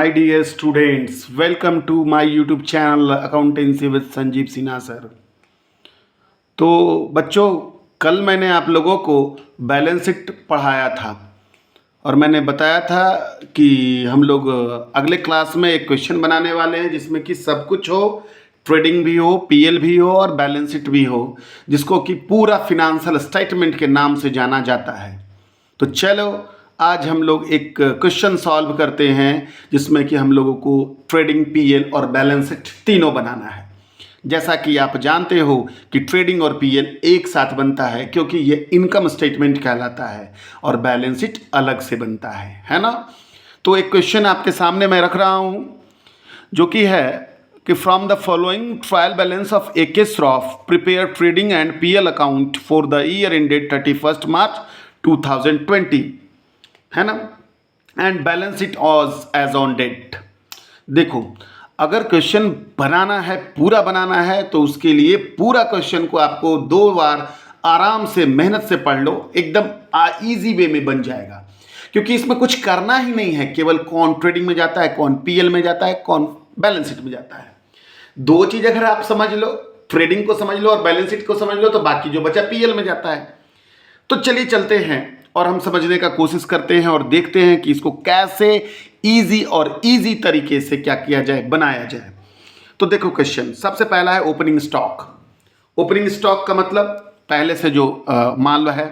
My dear students, welcome to my YouTube channel Accountancy with Sanjeev Sinha sir. तो बच्चों, कल मैंने आप लोगों को बैलेंस शीट पढ़ाया था और मैंने बताया था कि हम लोग अगले क्लास में एक क्वेश्चन बनाने वाले हैं जिसमें कि सब कुछ हो, ट्रेडिंग भी हो, पीएल भी हो और बैलेंस शीट भी हो, जिसको कि पूरा फिनेंशियल स्टेटमेंट के नाम से जाना जाता है। तो चलो आज हम लोग एक क्वेश्चन सॉल्व करते हैं जिसमें कि हम लोगों को ट्रेडिंग, पीएल और बैलेंस शीट तीनों बनाना है। जैसा कि आप जानते हो कि ट्रेडिंग और पीएल एक साथ बनता है क्योंकि ये इनकम स्टेटमेंट कहलाता है और बैलेंस शीट अलग से बनता है ना। तो एक क्वेश्चन आपके सामने मैं रख रहा हूँ जो कि है कि from the following trial balance of AK Shroff prepare trading and PL account for the year ended 31 March 2020, है ना, and balance sheet as on date. देखो, अगर क्वेश्चन बनाना है, पूरा बनाना है, तो उसके लिए पूरा क्वेश्चन को आपको 2 बार आराम से मेहनत से पढ़ लो, एकदम इजी वे में बन जाएगा। क्योंकि इसमें कुछ करना ही नहीं है, केवल कौन ट्रेडिंग में जाता है, कौन पीएल में जाता है, कौन बैलेंस शीट में जाता है। 2 चीज अगर आप समझ लो, ट्रेडिंग को समझ लो और बैलेंस शीट को समझ लो, तो बाकी जो बचा पीएल में जाता है। तो चलिए चलते हैं और हम समझने का कोशिश करते हैं और देखते हैं कि इसको कैसे इजी तरीके से क्या किया जाए, बनाया जाए। तो देखो, क्वेश्चन सबसे पहला है ओपनिंग स्टॉक। ओपनिंग स्टॉक का मतलब पहले से जो माल है,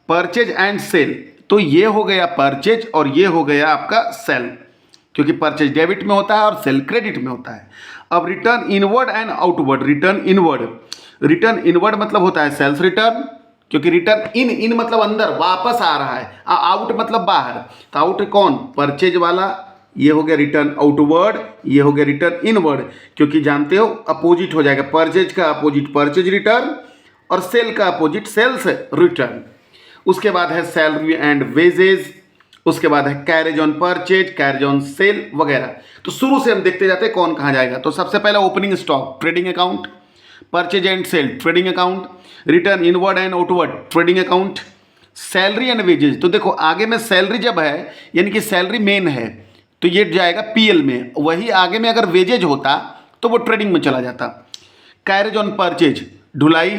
परचेज एंड सेल। तो ये हो गया परचेज और ये हो गया आपका सेल, क्योंकि परचेज डेबिट में होता है और सेल क्रेडिट में होता है। अब return inward and outward. Return inward मतलब होता है सेल्स रिटर्न, क्योंकि रिटर्न इन मतलब अंदर वापस आ रहा है, आउट मतलब बाहर। तो आउट कौन? परचेज वाला। ये हो गया रिटर्न आउटवर्ड, ये हो गया रिटर्न इनवर्ड, क्योंकि जानते हो अपोजिट हो जाएगा। परचेज का अपोजिट परचेज रिटर्न और सेल का अपोजिट सेल्स रिटर्न। उसके बाद है सैलरी एंड वेजेज, उसके बाद है carriage on purchase, carriage on sale वगैरह। तो शुरू से हम देखते जाते हैं कौन कहाँ जाएगा। तो सबसे पहले opening stock trading account, purchase and sale trading account, return inward and outward trading account, salary and wages. तो देखो, आगे में सैलरी जब है यानी कि सैलरी मेन है तो ये जाएगा पीएल में, वही आगे में अगर वेजेज होता तो वो ट्रेडिंग में चला जाता। कैरेज ऑन परचेज ढुलाई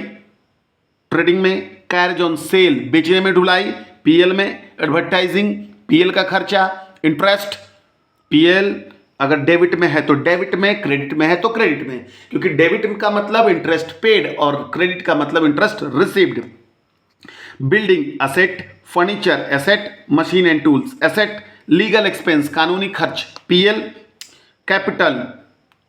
ट्रेडिंग में, कैरेज ऑन सेल बेचने में ढुलाई पीएल में, एडवर्टाइजिंग पीएल का खर्चा, इंटरेस्ट पीएल, अगर डेबिट में है तो डेबिट में, क्रेडिट में है तो क्रेडिट में, क्योंकि डेबिट का मतलब इंटरेस्ट पेड और क्रेडिट का मतलब interest received. Building asset, furniture asset, machine and tools asset, legal expense कानूनी खर्च PL, capital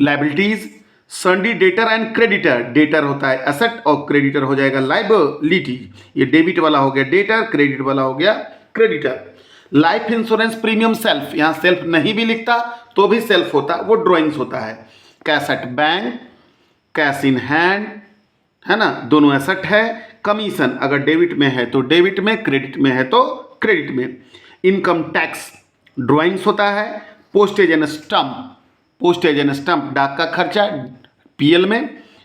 liabilities, सन्डी debtor and creditor. Debtor होता है एसेट और क्रेडिटर हो जाएगा लायबिलिटी। ये डेबिट वाला हो गया डेटर, क्रेडिट वाला हो गया creditor. Life insurance premium self, यहाँ सेल्फ नहीं भी लिखता तो भी सेल्फ होता, वो ड्राइंग्स होता है। Cash at bank, cash in hand, है ना, दोनों एसेट है। कमीशन अगर डेबिट में है तो डेबिट में, क्रेडिट में है तो क्रेडिट में। इनकम टैक्स ड्राइंग्स होता है। पोस्टेज एंड स्टम्प डाक का खर्चा पीएल में,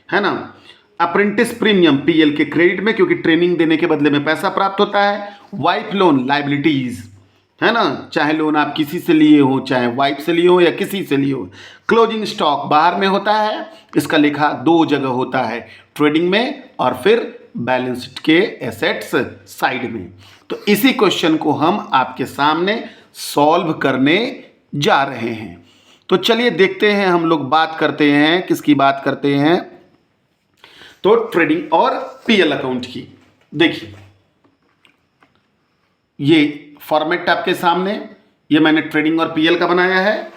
है ना। अप्रेंटिस प्रीमियम पीएल के क्रेडिट में, क्योंकि ट्रेनिंग देने के बदले में पैसा प्राप्त होता है। वाइफ लोन लायबिलिटीज, है ना, चाहे लोन आप किसी से लिए हो, चाहे वाइफ से लिए हो या किसी से लिए हो। क्लोजिंग स्टॉक बाहर में होता है, इसका लेखा 2 जगह होता है, ट्रेडिंग में और फिर बैलेंस शीट के एसेट्स साइड में। तो इसी क्वेश्चन को हम आपके सामने सॉल्व करने जा रहे हैं। तो चलिए देखते हैं, हम लोग बात करते हैं, किसकी बात करते हैं, तो ट्रेडिंग और पीएल अकाउंट की। देखिए, ये फॉर्मेट आपके सामने, ये मैंने ट्रेडिंग और पीएल का बनाया है,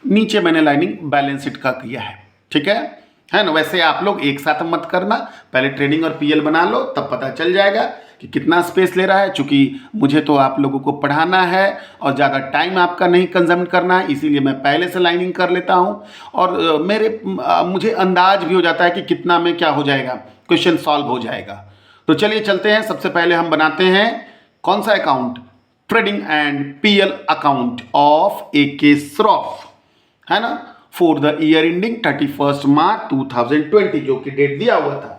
नीचे मैंने लाइनिंग बैलेंस शीट का किया है, ठीक है ना। वैसे आप लोग एक साथ मत करना, पहले ट्रेडिंग और पीएल बना लो, तब पता चल जाएगा कि कितना स्पेस ले रहा है। चूंकि मुझे तो आप लोगों को पढ़ाना है और ज़्यादा टाइम आपका नहीं कंज्यूम करना है, इसीलिए मैं पहले से लाइनिंग कर लेता हूँ और मुझे अंदाज भी हो जाता है कि कितना में क्या हो जाएगा, क्वेश्चन सॉल्व हो जाएगा। तो चलिए चलते हैं। सबसे पहले हम बनाते हैं कौन सा account, trading and PL account of AK Shroff, है ना, for the year ending 31 March 2020, जो कि डेट दिया हुआ था।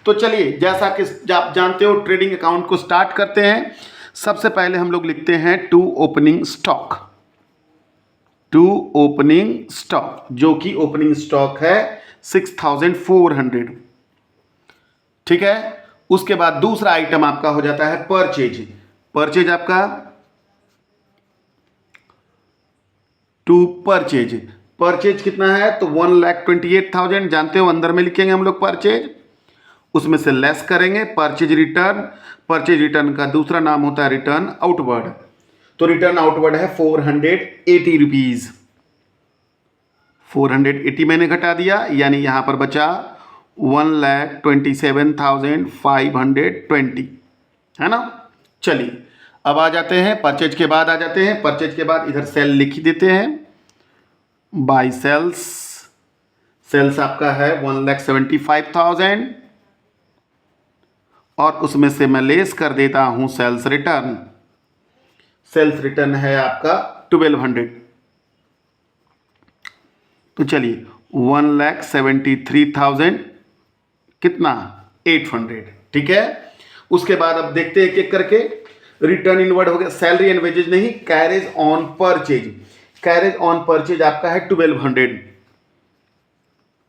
तो चलिए, जैसा कि आप जानते हो, ट्रेडिंग अकाउंट को स्टार्ट करते हैं। सबसे पहले हम लोग लिखते हैं to opening stock. To opening stock, जो कि ओपनिंग स्टॉक है 6400। ठीक है। उसके बाद दूसरा आइटम आपका हो जाता है परचेज। परचेज आपका टू परचेज, परचेज कितना है तो 1,28,000, जानते हो अंदर में लिखेंगे हम लोग परचेज, उसमें से लेस करेंगे परचेज रिटर्न। परचेज रिटर्न का दूसरा नाम होता है रिटर्न आउटवर्ड। तो रिटर्न आउटवर्ड है 480 रुपीज। 480 मैंने घटा दिया, यानी यहां पर बचा 1,27,520, है ना। चलिए अब आ जाते हैं परचेज के बाद, आ जाते हैं परचेज के बाद इधर सेल लिख ही देते हैं। बाय सेल्स, सेल्स आपका है 1,75,000 और उसमें से मैं लेस कर देता हूं सेल्स रिटर्न। सेल्स रिटर्न है आपका 1,200। तो चलिए 1,73,000 कितना 800। ठीक है। उसके बाद अब देखते हैं एक एक करके। रिटर्न इनवर्ड हो गया, सैलरी एंड वेजेज नहीं, carriage on purchase. Carriage on purchase आपका है 1,200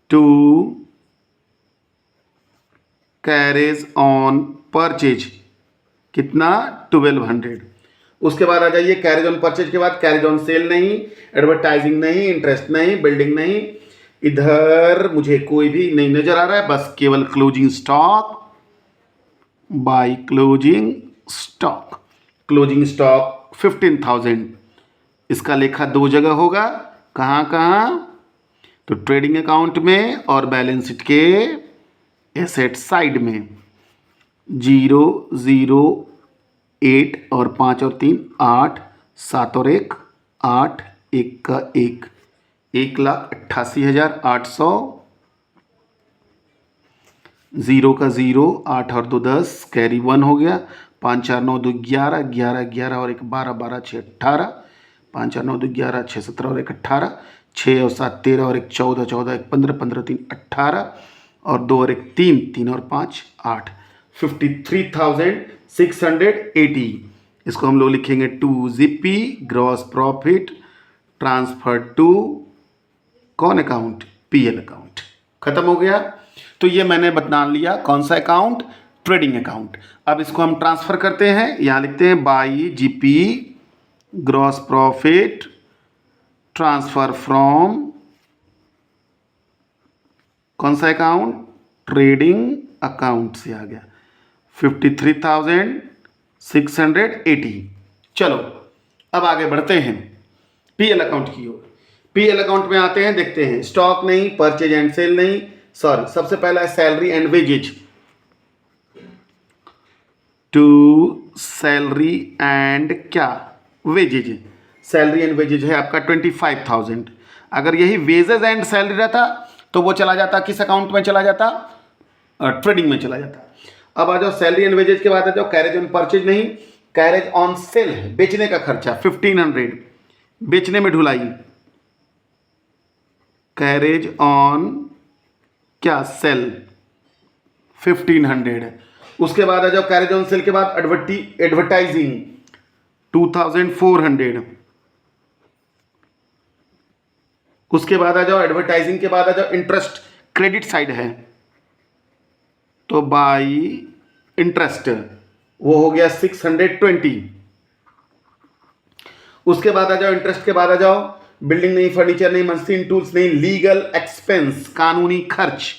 टू कैरेज ऑन परचेज कितना 1,200। उसके बाद आ जाइए कैरेज ऑन परचेज के बाद कैरेज ऑन सेल नहीं, एडवर्टाइजिंग नहीं, इंटरेस्ट नहीं, बिल्डिंग नहीं, इधर मुझे कोई भी नहीं नजर आ रहा है, बस केवल closing stock. By closing stock, closing stock 15,000। इसका लेखा दो जगह होगा, कहाँ कहाँ तो ट्रेडिंग अकाउंट में और बैलेंस शीट के एसेट साइड में। 0 0 8 और 5 और 3 8, 7 और 1 8, 1 का 1, 1,88,800, 0 का 0, 8 और 2 10, कैरी 1 हो गया, 5 4 9 2 11, 11 11 और 1 12, 12 6 18, 5 4 9 2 11, 6 17 और 1 18, 6 और 7 13 और 1 14, 14 1 15, 15 3 18 और 2 और 1 3, 3 और 5 8, 53,680। इसको हम लोग लिखेंगे to GP, gross profit transfer to कौन अकाउंट, पीएल अकाउंट। खत्म हो गया। तो ये मैंने बता लिया कौन सा अकाउंट, ट्रेडिंग अकाउंट। अब इसको हम ट्रांसफर करते हैं, यहां लिखते हैं by GP gross profit transfer from कौन सा अकाउंट, ट्रेडिंग अकाउंट से आ गया 53,680। चलो अब आगे बढ़ते हैं पीएल अकाउंट की ओर। पीएल अकाउंट में आते हैं, देखते हैं स्टॉक नहीं, परचेज एंड सेल नहीं, सॉरी सबसे पहला है salary and wages. To salary and क्या वेजेज, सैलरी एंड वेजेज है आपका 25,000। अगर यही वेजेज एंड सैलरी रहता तो वो चला जाता किस अकाउंट में, चला जाता ट्रेडिंग में चला जाता। अब आ जाओ सैलरी एंड वेजेज के बाद आ जाओ कैरेज ऑन परचेज नहीं, कैरेज ऑन सेल है, बेचने का खर्चा 1,500, बेचने में ढुलाई। कैरेज ऑन क्या सेल 1,500 है। उसके बाद आ जाओ कैरेज ऑन सेल के बाद एडवर्टाइजिंग 2,400। उसके बाद आ जाओ एडवर्टाइजिंग के बाद आ जाओ इंटरेस्ट, क्रेडिट साइड है तो बाई इंटरेस्ट वो हो गया 620। उसके बाद आ जाओ इंटरेस्ट के बाद आ जाओ बिल्डिंग नहीं, फर्नीचर नहीं, मशीन टूल्स नहीं, लीगल एक्सपेंस कानूनी खर्च।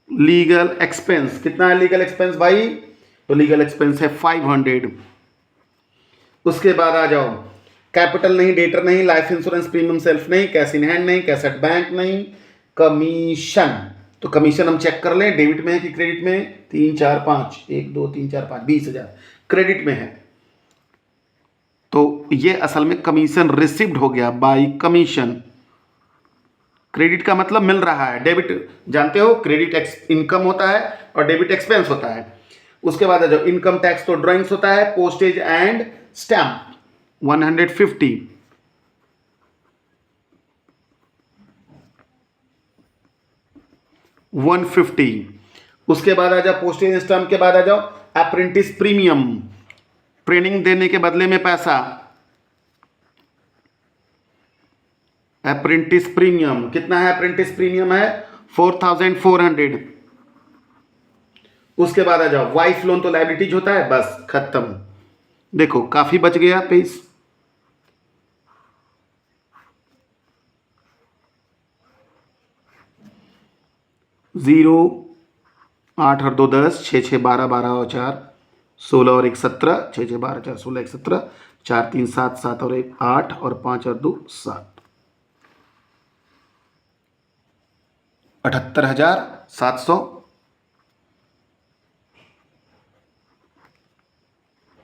लीगल एक्सपेंस कितना है लीगल एक्सपेंस भाई, तो लीगल एक्सपेंस है 500। उसके बाद आ जाओ कैपिटल नहीं, डेटर नहीं, लाइफ इंश्योरेंस प्रीमियम सेल्फ नहीं, कैश इन हैंड नहीं, कैसेट बैंक नहीं, कमीशन। तो कमीशन हम चेक कर लें डेबिट में है कि क्रेडिट में, 3 4 5 1 2 3 4 5 20,000 क्रेडिट में है। तो ये असल में कमीशन रिसीव्ड हो गया बाय कमीशन। क्रेडिट का मतलब मिल रहा है, डेबिट जानते हो क्रेडिट इनकम होता है और डेबिट एक्सपेंस होता है। उसके बाद जो इनकम टैक्स तो ड्राइंग्स होता है, पोस्टेज एंड स्टैम्प 150। उसके बाद आ जाओ पोस्टेज एंड स्टैम्प के बाद आ जाओ अप्रेंटिस प्रीमियम, ट्रेनिंग देने के बदले में पैसा अप्रेंटिस प्रीमियम कितना है? अप्रेंटिस प्रीमियम है 4400। उसके बाद आ जाओ वाइफ लोन, तो लाइबिलिटीज होता है, बस खत्म। देखो काफी बच गया पेज। 0 8 और 2 10, 6 6 12, 12 और 4 16 और 1 17, 6 6 12 4 16 1 17, 4 3 7, 7 और 1 8 और 5 और 2 7, 78,700।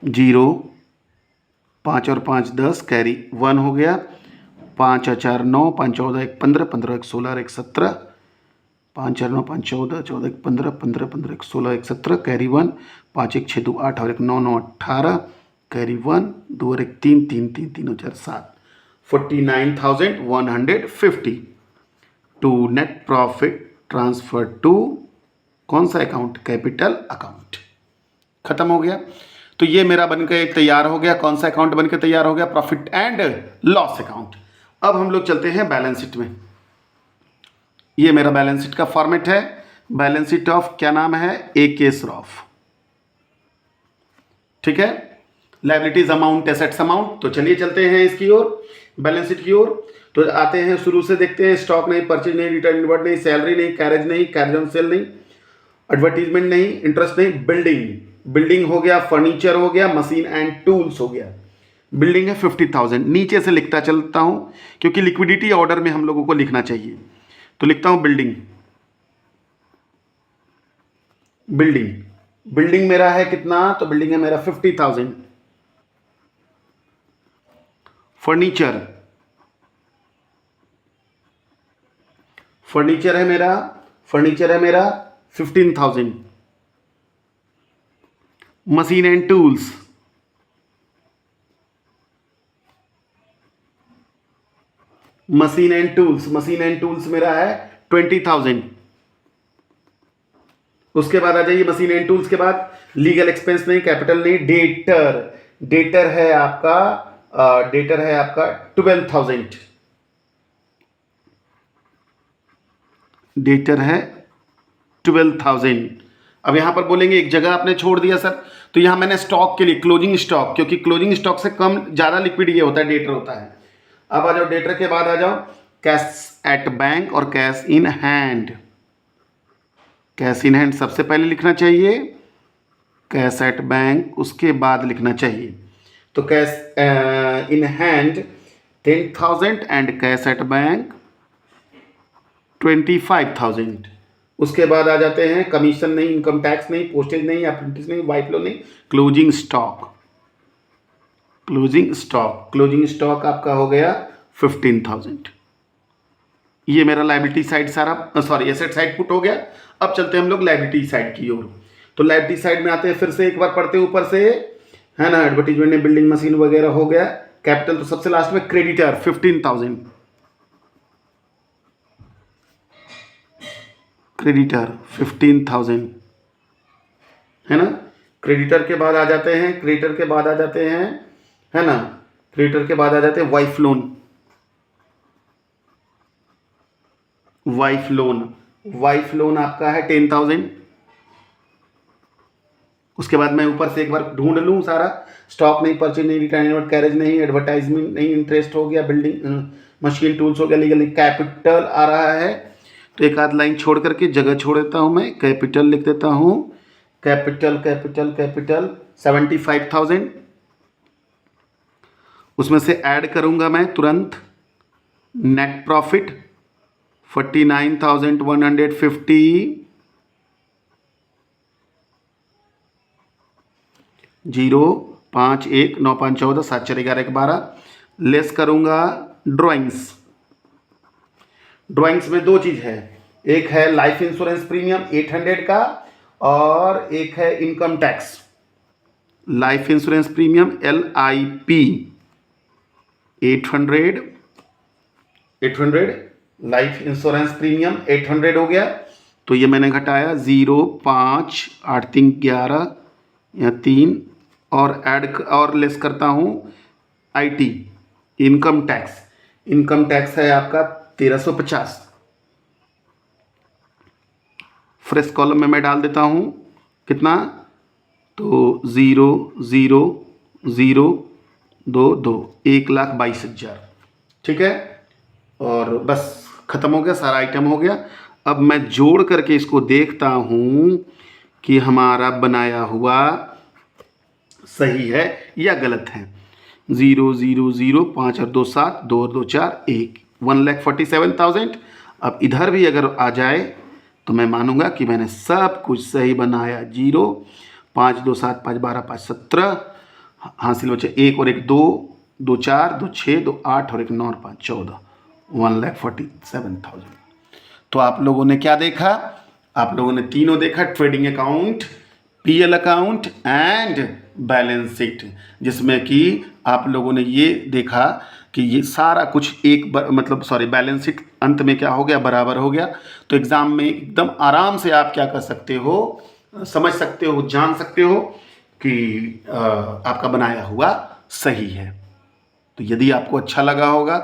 0 5 और 5 10, कैरी 1 हो गया। 5 और 4 9, 5 14 1 15, 15 1 16 और 1 17, 5 4 9 5 14, 14 1 15, 15 15 1 16 1 17, कैरी 1। 5 1 6 2 8 और 1 9 9 18, कैरी 1। 2 और 1 3 3 3 3 और 4 7, 49,150 to net profit transfer to कौन सा अकाउंट? Capital account. खत्म हो गया। तो ये मेरा बनकर तैयार हो गया। कौन सा अकाउंट बनकर तैयार हो गया? Profit and loss account. अब हम लोग चलते हैं बैलेंस शीट में। ये मेरा बैलेंस शीट का फॉर्मेट है। बैलेंस शीट ऑफ क्या नाम है? AK श्रॉफ। ठीक है, लायबिलिटीज अमाउंट, एसेट्स अमाउंट। तो चलिए चलते हैं इसकी ओर, बैलेंस शीट की ओर। तो आते हैं, शुरू से देखते हैं। स्टॉक नहीं, परचेज नहीं, रिटर्न इनवर्ड नहीं, सैलरी नहीं, कैरेज नहीं, कैरेज ऑन सेल नहीं, एडवर्टीजमेंट नहीं, इंटरेस्ट नहीं, बिल्डिंग हो गया, फर्नीचर हो गया, मशीन एंड टूल्स हो गया। बिल्डिंग है 50,000। नीचे से लिखता चलता हूं क्योंकि लिक्विडिटी ऑर्डर में हम लोगों को लिखना चाहिए। तो लिखता हूं बिल्डिंग मेरा है कितना? तो बिल्डिंग है मेरा 50,000। फर्नीचर है मेरा 15,000। मशीन एंड टूल्स मेरा है 20,000। उसके बाद आ जाइए, मशीन एंड टूल्स के बाद लीगल एक्सपेंस नहीं, कैपिटल नहीं, डेटर है आपका 12,000। डेटर है 12,000। अब यहां पर बोलेंगे एक जगह आपने छोड़ दिया सर, तो यहां मैंने स्टॉक के लिए क्लोजिंग स्टॉक, क्योंकि क्लोजिंग स्टॉक से कम ज्यादा लिक्विड ये होता है, डेटर होता है। अब आ जाओ, डेटर के बाद आ जाओ कैश एट बैंक और cash in hand. Cash in hand सबसे पहले लिखना चाहिए, कैश एट बैंक उसके बाद लिखना चाहिए। तो cash in hand 10,000 and cash at bank 25,000। उसके बाद आ जाते हैं कमीशन नहीं, इनकम टैक्स नहीं, पोस्टेज नहीं, अप्रेंटिस नहीं, वाइफ लोन नहीं, क्लोजिंग स्टॉक आपका हो गया 15,000। ये मेरा लायबिलिटी साइड सारा, सॉरी एसेट साइड पुट हो गया। अब चलते हैं हम लोग लायबिलिटी साइड की ओर। तो लायबिलिटी साइड में आते हैं, फिर से एक बार पढ़ते हैं ऊपर से, है ना। एडवर्टीजमेंट ने, बिल्डिंग, मशीन वगैरह हो गया। कैपिटल तो सबसे लास्ट में, क्रेडिटर 15,000। क्रेडिटर 15,000 है ना। क्रेडिटर के बाद आ जाते हैं, है ना, क्रेडिटर के बाद आ जाते हैं वाइफ लोन आपका है 10,000। उसके बाद मैं ऊपर से एक बार ढूंढ लूं सारा, स्टॉक नहीं, परचेज नहीं, रिटर्न इनवर्ड, कैरेज नहीं, एडवर्टाइजमेंट नहीं, इंटरेस्ट हो गया, बिल्डिंग, मशीन टूल्स हो गया, लीगल, कैपिटल आ रहा है। तो एक आध लाइन छोड़ करके जगह छोड़ देता हूं, मैं कैपिटल लिख देता हूं, कैपिटल 75,000। उसमें से ऐड करूंगा मैं तुरंत नेट प्रॉफिट 49,150। 0 5 1 9 5 14 7 4 11 1 12। लेस करूंगा ड्राइंग्स में दो चीज है, एक है लाइफ इंश्योरेंस प्रीमियम 800 का, और एक है income tax. Life insurance premium LIP 800 life insurance premium 800 हो गया। तो ये मैंने घटाया 0 5 8 3 11 या 3 और ऐड और लेस करता हूं IT income tax. Income tax है आपका 1350। फ्रेश कॉलम में मैं डाल देता हूँ कितना, तो 0,0,0,2,2 1,22,000। ठीक है, और बस ख़त्म हो गया, सारा आइटम हो गया। अब मैं जोड़ करके इसको देखता हूँ कि हमारा बनाया हुआ सही है या गलत है। 0,0,0 5 और 2 7, 2 और 2 4 1, 1,47,000। अब इधर भी अगर आ जाए तो मैं मानूंगा कि मैंने सब कुछ सही बनाया। 0 5 2 7 5 12 5 17 हासिल बचे 1 और 1 2, 2 4 2 6 2 8 और 1 9 और 5 14, 1,47,000। तो आप लोगों ने क्या देखा? आप लोगों ने तीनों देखा, trading account, PL account and balance sheet, जिसमें कि आप लोगों ने ये देखा कि ये सारा कुछ बैलेंस शीट अंत में क्या हो गया, बराबर हो गया। तो एग्ज़ाम में एकदम आराम से आप क्या कर सकते हो, समझ सकते हो, जान सकते हो कि आपका बनाया हुआ सही है। तो यदि आपको अच्छा लगा होगा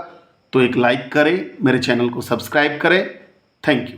तो एक लाइक करें, मेरे चैनल को सब्सक्राइब करें। Thank you.